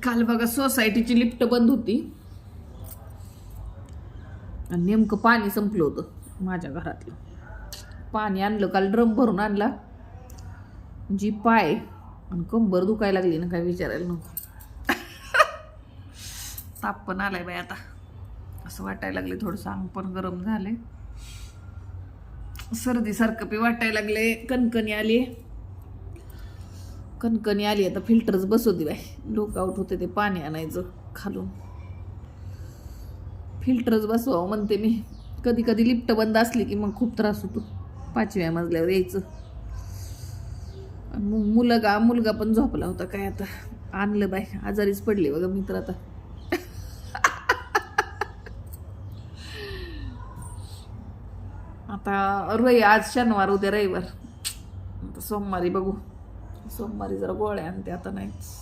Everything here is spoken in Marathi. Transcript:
काल बघा सोसायटीची लिफ्ट बंद होती आणि नेमकं पाणी संपलं होतं माझ्या घरातलं. पाणी आणलं काल, ड्रम भरून आणला. जी पाय आणि कंबर दुखायला लागली ना, काय विचारायला नको. ताप पण आलाय बाई आता, असं वाटायला लागले, थोडंसं अंग पण गरम झाले, सर्दी सारखं बी वाटायला लागले, कणकणी आली. आता फिल्टरच बसवते बाई, डोकं आउट होते ते पाणी आणायचं खालून. फिल्टरच बसवावं म्हणते मी. कधी कधी लिफ्ट बंद असली की मग खूप त्रास होतो, 5व्या मजल्यावर यायचं. मुलगा पण झोपला होता. काय आता आणलं बाई, आजारीच पडले बघा मी तर आता. आता आज शनिवार, उद्या रविवार, आता सोमवारी बघू. सोमवारी जरा गोळ्या आणते, आता नाहीच.